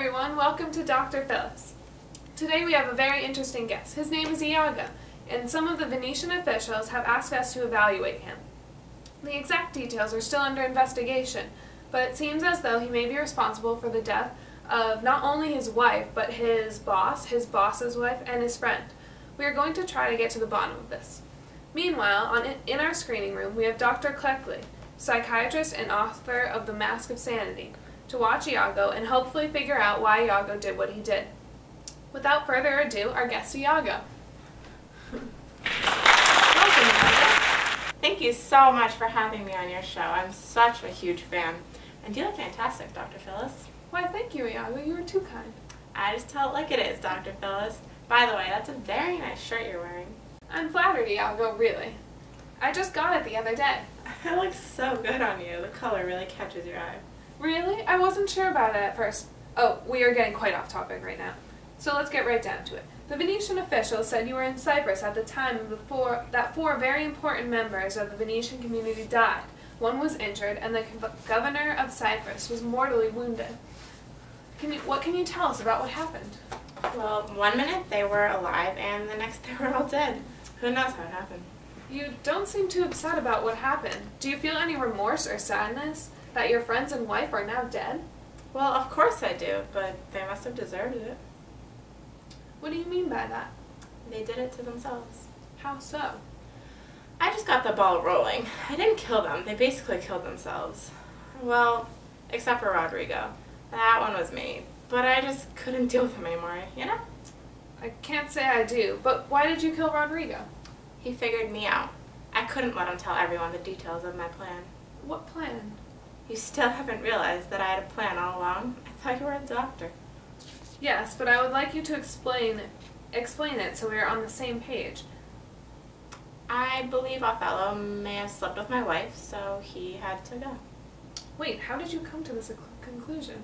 everyone, welcome to Dr. Phyllis. Today we have a very interesting guest. His name is Iago, and some of the Venetian officials have asked us to evaluate him. The exact details are still under investigation, but it seems as though he may be responsible for the death of not only his wife, but his boss, his boss's wife, and his friend. We are going to try to get to the bottom of this. Meanwhile, in our screening room, we have Dr. Cleckley, psychiatrist and author of The Mask of Sanity, to watch Iago and hopefully figure out why Iago did what he did. Without further ado, our guest Iago. Welcome, Iago. Thank you so much for having me on your show. I'm such a huge fan. And you look fantastic, Dr. Phyllis. Why, thank you, Iago. You were too kind. I just tell it like it is, Dr. Phyllis. By the way, that's a very nice shirt you're wearing. I'm flattered, Iago, really. I just got it the other day. It looks so good on you. The color really catches your eye. Really? I wasn't sure about it at first. Oh, we are getting quite off topic right now. So let's get right down to it. The Venetian officials said you were in Cyprus at the time of that four very important members of the Venetian community died. One was injured, and the governor of Cyprus was mortally wounded. What can you tell us about what happened? Well, 1 minute they were alive, and the next they were all dead. Who knows how it happened? You don't seem too upset about what happened. Do you feel any remorse or sadness that your friends and wife are now dead? Well, of course I do, but they must have deserved it. What do you mean by that? They did it to themselves. How so? I just got the ball rolling. I didn't kill them. They basically killed themselves. Well, except for Rodrigo. That one was me. But I just couldn't deal with him anymore, you know? I can't say I do, but why did you kill Rodrigo? He figured me out. I couldn't let him tell everyone the details of my plan. What plan? You still haven't realized that I had a plan all along? I thought you were a doctor. Yes, but I would like you to explain it so we are on the same page. I believe Othello may have slept with my wife, so he had to go. Wait, how did you come to this conclusion?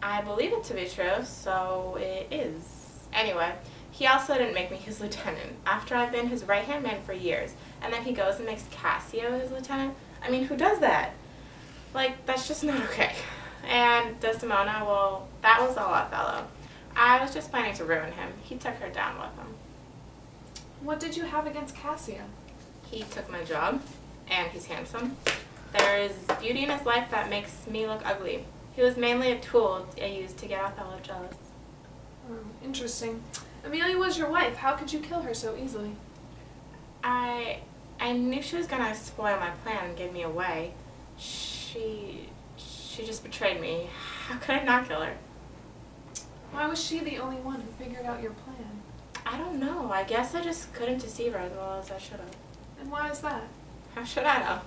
I believe it to be true, so it is. Anyway, he also didn't make me his lieutenant, after I've been his right-hand man for years, and then he goes and makes Cassio his lieutenant? I mean, who does that? Like, that's just not okay. And Desdemona, well, that was all Othello. I was just planning to ruin him. He took her down with him. What did you have against Cassio? He took my job, and he's handsome. There is beauty in his life that makes me look ugly. He was mainly a tool I used to get Othello jealous. Oh, interesting. Amelia was your wife. How could you kill her so easily? I knew she was gonna spoil my plan and give me away. She just betrayed me. How could I not kill her? Why was she the only one who figured out your plan? I don't know. I guess I just couldn't deceive her as well as I should have. And why is that? How should I know?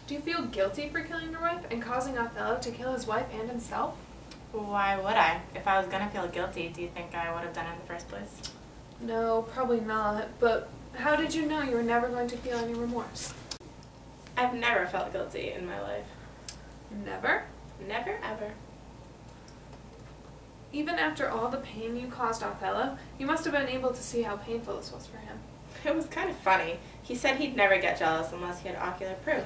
Do you feel guilty for killing your wife and causing Othello to kill his wife and himself? Why would I? If I was gonna feel guilty, do you think I would have done it in the first place? No, probably not. But how did you know you were never going to feel any remorse? I've never felt guilty in my life. Never? Never, ever. Even after all the pain you caused Othello, you must have been able to see how painful this was for him. It was kind of funny. He said he'd never get jealous unless he had ocular proof.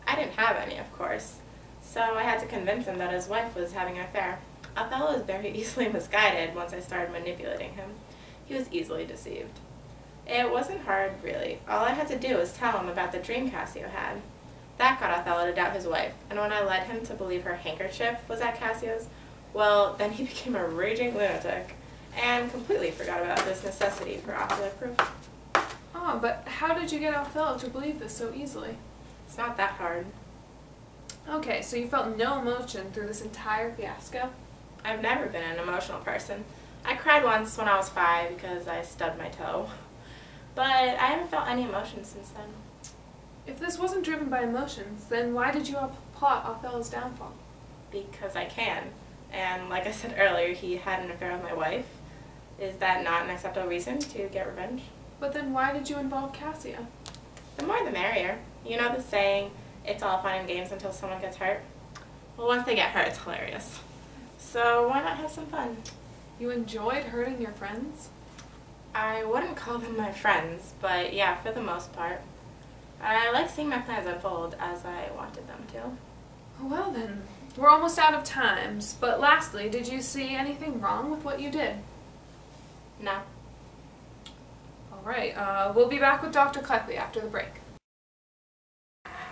I didn't have any, of course. So I had to convince him that his wife was having an affair. Othello was very easily misguided once I started manipulating him. He was easily deceived. It wasn't hard, really. All I had to do was tell him about the dream Cassio had. That got Othello to doubt his wife, and when I led him to believe her handkerchief was at Cassio's, well, then he became a raging lunatic, and completely forgot about this necessity for ocular proof. Oh, but how did you get Othello to believe this so easily? It's not that hard. Okay, so you felt no emotion through this entire fiasco? I've never been an emotional person. I cried once when I was 5 because I stubbed my toe. But I haven't felt any emotion since then. If this wasn't driven by emotions, then why did you plot Othello's downfall? Because I can. And like I said earlier, he had an affair with my wife. Is that not an acceptable reason to get revenge? But then why did you involve Cassio? The more the merrier. You know the saying, it's all fun and games until someone gets hurt? Well, once they get hurt, it's hilarious. So why not have some fun? You enjoyed hurting your friends? I wouldn't call them my friends, but yeah, for the most part. I like seeing my plans unfold as I wanted them to. Well then, we're almost out of time, but lastly, did you see anything wrong with what you did? No. Alright, we'll be back with Dr. Cleckley after the break.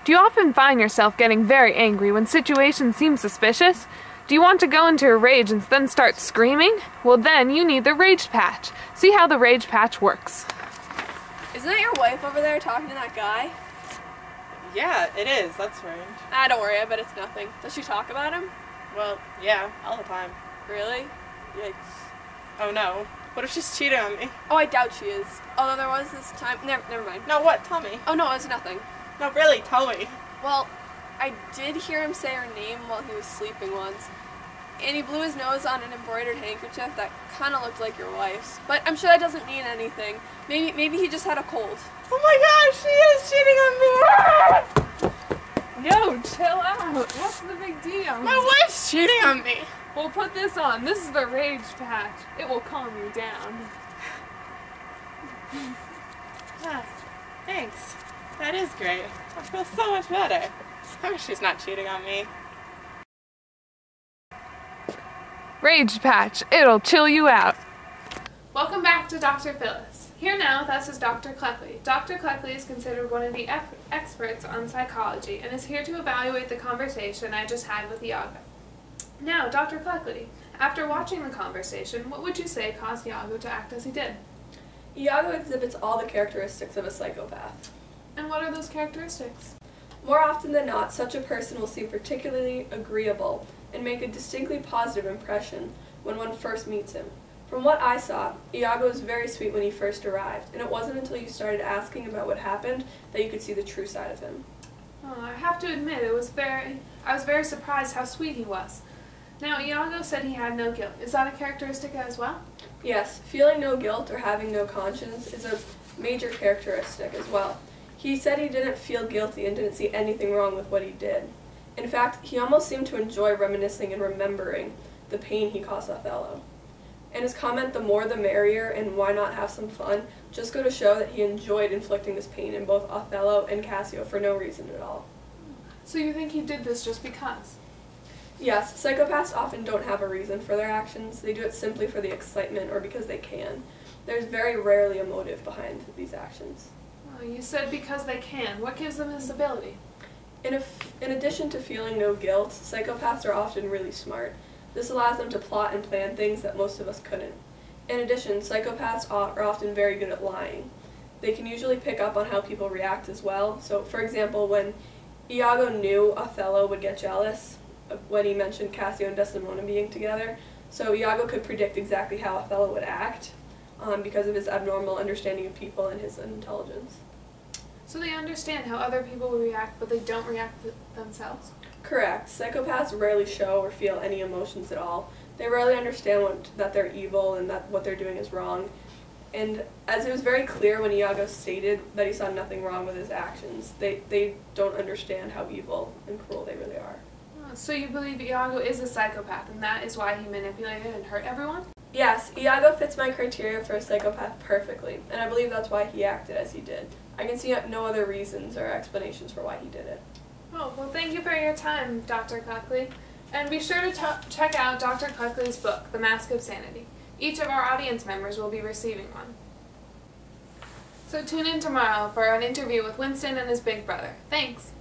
Do you often find yourself getting very angry when situations seem suspicious? Do you want to go into a rage and then start screaming? Well then, you need the Rage Patch. See how the Rage Patch works. Isn't that your wife over there talking to that guy? Yeah, it is. That's strange. Don't worry, I bet it's nothing. Does she talk about him? Well, yeah, all the time. Really? Yikes. Oh no. What if she's cheating on me? Oh, I doubt she is. Although there was this time... Never mind. No, what? Tell me. Oh no, it's nothing. No, really, tell me. Well, I did hear him say her name while he was sleeping once. And he blew his nose on an embroidered handkerchief that kind of looked like your wife's. But I'm sure that doesn't mean anything. Maybe he just had a cold. Oh my gosh, she is cheating on me! Yo, chill out. What's the big deal? My wife's cheating on me! We'll put this on. This is the Rage Patch. It will calm you down. Thanks. That is great. I feel so much better. I wish she's not cheating on me. Rage Patch. It'll chill you out. Welcome back to Dr. Phyllis. Here now with us is Dr. Cleckley. Dr. Cleckley is considered one of the experts on psychology and is here to evaluate the conversation I just had with Iago. Now, Dr. Cleckley, after watching the conversation, what would you say caused Iago to act as he did? Iago exhibits all the characteristics of a psychopath. And what are those characteristics? More often than not, such a person will seem particularly agreeable and make a distinctly positive impression when one first meets him. From what I saw, Iago was very sweet when he first arrived, and it wasn't until you started asking about what happened that you could see the true side of him. Oh, I have to admit, I was very surprised how sweet he was. Now, Iago said he had no guilt. Is that a characteristic as well? Yes, feeling no guilt or having no conscience is a major characteristic as well. He said he didn't feel guilty and didn't see anything wrong with what he did. In fact, he almost seemed to enjoy reminiscing and remembering the pain he caused Othello. And his comment, the more the merrier and why not have some fun, just go to show that he enjoyed inflicting this pain in both Othello and Cassio for no reason at all. So you think he did this just because? Yes, psychopaths often don't have a reason for their actions. They do it simply for the excitement or because they can. There's very rarely a motive behind these actions. Oh, you said because they can. What gives them this ability? In addition to feeling no guilt, psychopaths are often really smart. This allows them to plot and plan things that most of us couldn't. In addition, psychopaths are often very good at lying. They can usually pick up on how people react as well. So, for example, when Iago knew Othello would get jealous when he mentioned Cassio and Desdemona being together, so Iago could predict exactly how Othello would act because of his abnormal understanding of people and his intelligence. So they understand how other people will react, but they don't react themselves? Correct. Psychopaths rarely show or feel any emotions at all. They rarely understand that they're evil and that what they're doing is wrong. And as it was very clear when Iago stated that he saw nothing wrong with his actions, they don't understand how evil and cruel they really are. So you believe Iago is a psychopath, and that is why he manipulated and hurt everyone? Yes, Iago fits my criteria for a psychopath perfectly, and I believe that's why he acted as he did. I can see no other reasons or explanations for why he did it. Oh, well, thank you for your time, Dr. Cleckley. And be sure to check out Dr. Cleckley's book, The Mask of Sanity. Each of our audience members will be receiving one. So tune in tomorrow for an interview with Winston and his big brother. Thanks!